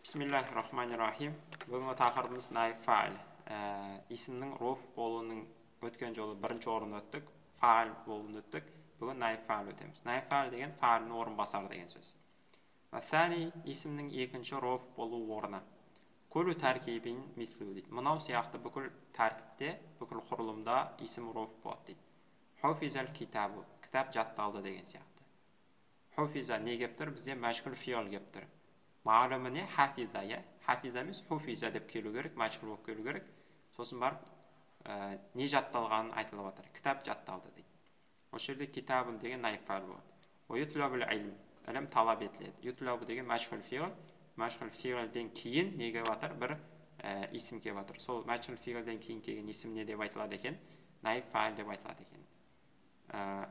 Bismillahirrahmanirrahim. Бүгінгі тақырыбымыз наиб фаил. Исімнің роф болуының өткен жолы бірінші орын өттік, фаил болуын өттік. Бүгін наиб фаил өтеміз. Наиб фаил деген фаилдің орынбасары деген сөз. Вассани исімнің екінші роф болу орны. Күлу тәркибин мислу дейді. Мынау сияқты бүкіл тәркіпте, бүкіл құрылымда исім роф болады дейді. Хуфизал китабу, кітап жатталды деген сияқты. Хуфиза не кеп тұр? Бізде мәшғүл фиғыл кеп тұр. Мағлумы не? Хафиза, я? Хафиза емес, хуфиза деп келу керек, мәшғүл болып келу керек. Сосын барып, не жатталғанын айтылып жатыр. Кітап жатталды дейді. Осы жерде китабын деген наиб фаил болады. Ютлабул илм, ілім талап етіледі. Ютлабу деген мәшғүл фиғыл. Мәшғүл фиғылден кейін не кеп жатыр? Бір исім кеп жатыр. Сол мәшғүл фиғылден кейін келген исім не деп айтылады екен? Наиб фаил деп айтылады екен.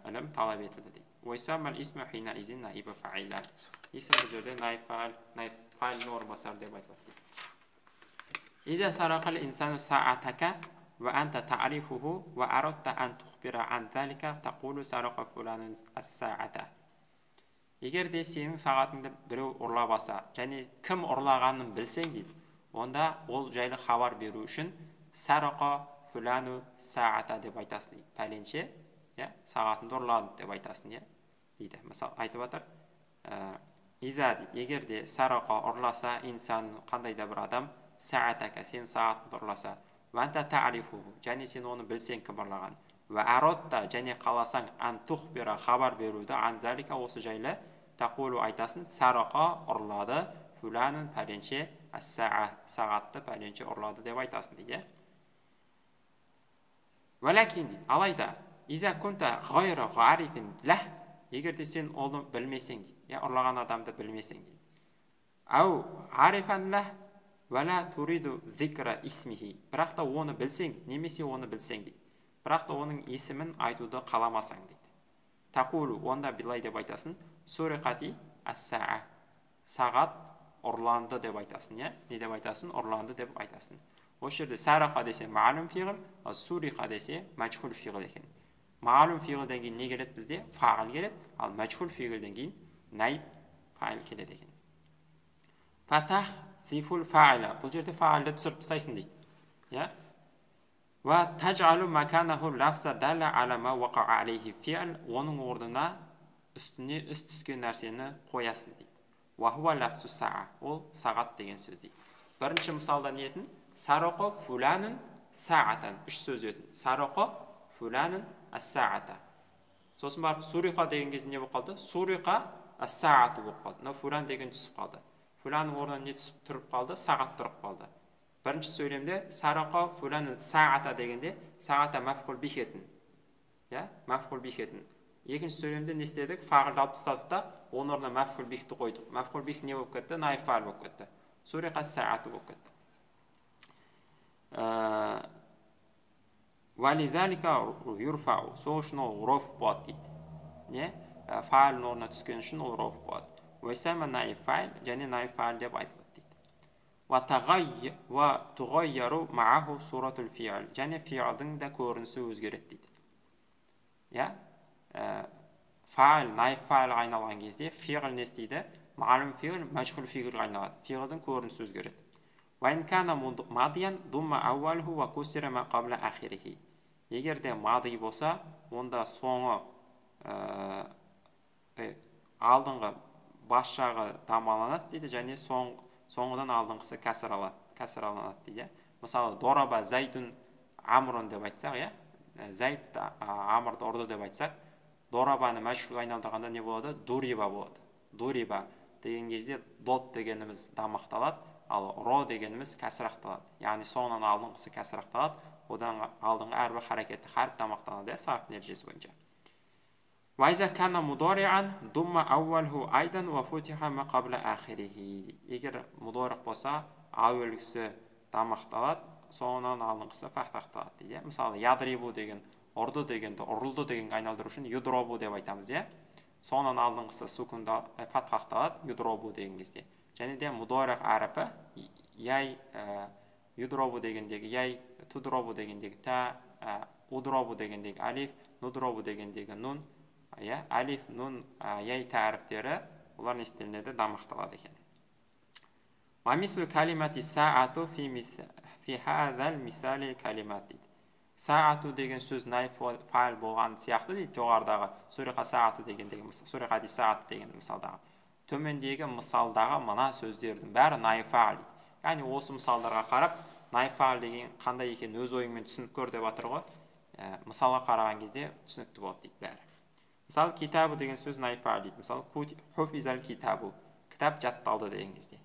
Ілім талап етілді дейді. Уайсамал исму хина изин наибу фаиля. Исім бұл жерде наиб фаилдің орынбасары деп айтылады дейді. Иза сарақал инсану саатака ва анта та'рифуху ва арадта ан тухбира ан залика тақулу сарақа фуланун ас-саата. Егер де сенің сағатыңды біреу ұрлап алса, және кім ұрлағанын білсең дейді, онда ол жайлы хабар беру үшін сарақа фулану саата деп айтасың дейді. Пәленше сағатыңды ұрлады деп айтасың дейді. Мысалы айтып жатыр, иза дейді, егер де сарақа ұрласа инсан, қандай да бір адам, саатака сен сағатыңды ұрласа, ванта та'рифуху, және сен оны білсең кім ұрлаған, ва арадта, және қаласаң ан тухбира, хабар беруді, ан залика, осы жайлы, тақулу айтасың, сарақа ұрлады, фуланын пәленше, ас-саа, сағатты пәленше ұрлады деп айтасың дейді. Валакин дейді, алайда иза кунта ғайра ғарифин ләх, егер де сен оны білмесең дейді, ұрлаған адамды білмесең дейді. Ау ғарифан ләх вәлә туриду зикра исмихи, бірақ та оны білсең дейді, немесе оны білсең дейді, бірақ та оның есімін айтуды қаламасаң дейді. Тақулу, онда билай деп айтасың, суриқати ас-саа, сағат ұрланды деп айтасың, не деп айтасың? Ұрланды деп айтасың. Осы жерде сарақа десе маълум фиғыл, суриқа десе мәжһүл фиғыл екен. Маълум фиғылдан кейін не келеді бізде? Фағил келеді, ал мәжһүл фиғылдан кейін наиб фаил келеді екен. Фатах зифул фаиля, бұл жерде фаилді түсіріп тастайсың дейді. Ва тажалу маканаху лафза дала ала ма вақа'a алейхи фи'л, оның орнына үстіне іс түскен нәрсені қоясың дейді. Ва хуа лафзу саа, ол сағат деген сөз дейді. Бірінші мысалда не етін? Сарақа фуланын саатан, үш сөз етін. Сарақа фуланын ас-саата. Сосын барып суриқа деген кезде не болып қалды? Суриқа ас-сааты болып қалды. Фулан деген түсіп қалды. Фуланның орнына не түсіп тұрып қалды? Сағат тұрып қалды. Бірінші сөйлемде сарақа фуланын саата дегенде саата мафғул бих етін. Мафғул бих етін. Екінші сөйлемде не істедік? Фағилді алып тастадық та, оның орнына мафғул бихті қойдық. Мафғул бих не болып кетті? Наиб фаил болып кетті. Суриқа ас-сааты болып кетті. Вализалика юрфау, сол үшін ол роф болады дейді. Фаилдің орнына түскен үшін ол роф болады. Уайсама наиб фаил, және наиб фаил деп айтылады дейді. Ва туғайяру мааху суратул фи'л, және фи'лдің да көрінісі өзгереді дейді. Фаил, наиб фаил айналған кезде фи'л не істейді? Маълум фи'л, мәжһүл фи'лға айналады. Фи'лдің көрінісі өзгереді. وَإِنْ كَانَ مَاضِيًا ضُمَّ أَوَّلُهُ وَكُسِرَ مَا قَبْلَ آخِرِهِ. Егер де мади болса, онда соңы алдыңғы бас жағы дамаланады дейді, және соңыдан алдыңғысы кәсіраланады дейді. Мысалы, дораба зайдун амрун деп айтсақ, зайд амрды ұрды деп айтсақ, дорабаны мәшғүлге айналдырғанда не болады? Дуриба болады. Дуриба деген кезде дот дегеніміз дамақталады, ал ро дегеніміз кәсірақталады. Яғни соңынан алдыңғысы кәсірақталады, одан алдыңғы әрбір харекетті харп дамақталады, сарф нәтижесі бойынша. Вайза кана мудориан думма ауалху айдан ва футиха ма қабла ахирихи. Егер мудорих болса, әуелгісі дамақталады, соңынан алдыңғысы фахтақталады дейді. Мысалы, ядрибу деген ұрды дегенді, ұрылды деген айналдыру үшін юдробу деп айтамыз, соңынан алдыңғысы сукунда фатхақталады, юдробу деген кезде. Және де мудорих әріпі яй юдробу дегендегі яй, тудробу дегендегі та, удробу дегендегі алиф, нудробу дегендегі нун, алиф, нун, яй та әріптері, олар не істелінеді? Дамақталады екен. Ва мислу калимати саату фи хазал мисали калимат дейді. Саату деген сөз наиб фаил болған сияқты дейді, жоғарыдағы суриқа саату дегендегі мысал, сурихати саату деген мысалдағы. Төмендегі мысалдағы мына сөздердің бәрі наиб фаил дейді. Яғни осы мысалдарға қарап, наиб фаил деген қандай екенін өз ойыңмен түсініп көр деп жатыр ғой. Мысалға қараған кезде түсінікті болады дейді бәрі. Мысалы, китабу деген сөз наиб фаил дейді. Мысалы, хуфизал китабу, кітап жатталды деген кезде.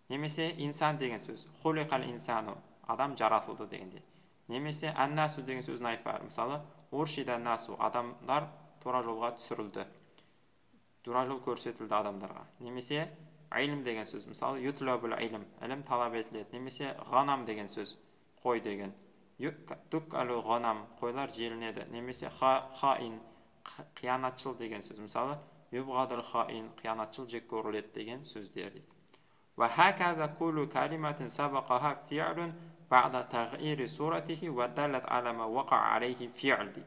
Немесе инсан деген сөз, хулиқал инсану, адам жаратылды дегенде. Немесе аннасу деген сөз наиб фаил. Мысалы, уршида насу, адамдар тура жолға түсірілді. Тура жол көрсетілді адамдарға. Немесе илм деген сөз. Мысалы, ютлабул илм, илм талап етіледі. Немесе ғанам деген сөз, қой деген. Туккалу ғанам, қойлар желінеді. Немесе хаин, қиянатшыл деген сөз. Мысалы, юбғадыл хаин, қиянатшыл жек көріледі деген сөздер дейді. Ва хаказа кулу калиматин сабақаха фи'лун бa'да тағйири суратихи ва даллат ала ма вақа алейхи фи'л дейді.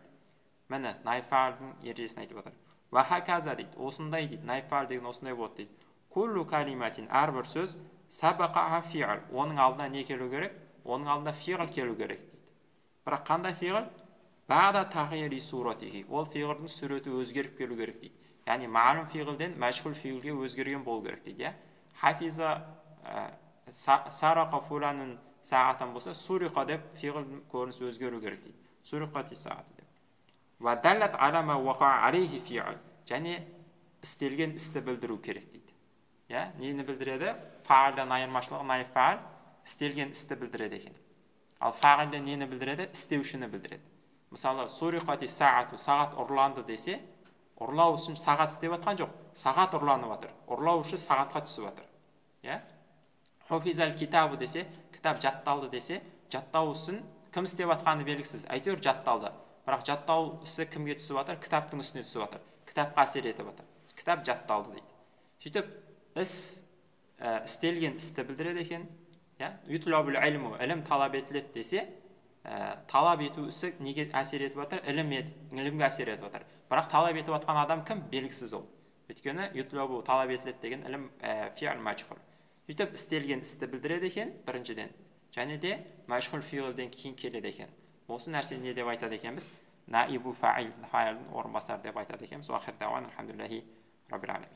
Міне наиб фаилдің ережесін айтып отыр. Ва хаказа дейді, осындай дейді. Наиб фаил деген осындай болады дейді. Кулу калиматин, әрбір сөз сабақаха фи'л, оның алдына не келу керек? Оның алдына фи'л келу керек дейді. Бірақ қандай фи'л? Бa'да тағйири суратихи, ол фи'лдің суреті өзгеріп келу керек дейді. Яғни маълум фи'лден мәшғул фи'лге өзгерген болу керек дейді. Хафиза сарақа фуланун саатан болса, суриқа деп фиғыл көрінісі өзгеру керек дейді. Суриқати сааты деп. Ва даллат ала ма вақа алейхи фи'л, және істелген істі білдіру керек дейді. Нені білдіреді? Фаилден айырмашылығы наиб фаил істелген істі білдіреді екен. Ал фаилден нені білдіреді? Істеушіні білдіреді. Мысалы, суриқати саату, сағат ұрланды десе, ұрлау үшін сағат істеп атқан жоқ, сағат ұрланып жатыр. Ұрлау үшін сағатқа түсіп жатыр. Хуфизал китабу десе, кітап жатталды десе, жаттау үшін кім істеп атқаны белгісіз, әйтеуір жатталды. Бірақ жаттау ісі кімге түсіп жатыр? Кітаптың үстіне түсіп жатыр. Кітапқа әсер етіп жатыр. Кітап жатталды дейді. Сөйтіп, істелген істі білдіреді екен. Ютлабул илму, ілім талап етіледі десе, талап ету ісі неге әсер етіп жатыр? Ілімге әсер етіп жатыр. Бірақ талап етіп жатқан адам кім? Белгісіз ол. Өйткені ютлабу талап етіледі деген ілім фи'л мәжһүл. Сөйтіп істелген істі білдіреді екен біріншіден. Және де мәжһүл фи'лден кейін келеді екен. Осы нәрсе не деп айтады екенбіз? Наибу фаил, фаилдің орынбасары деп айтады екенбіз. Уахир дауан, алхамдулиллахи раббил аламин.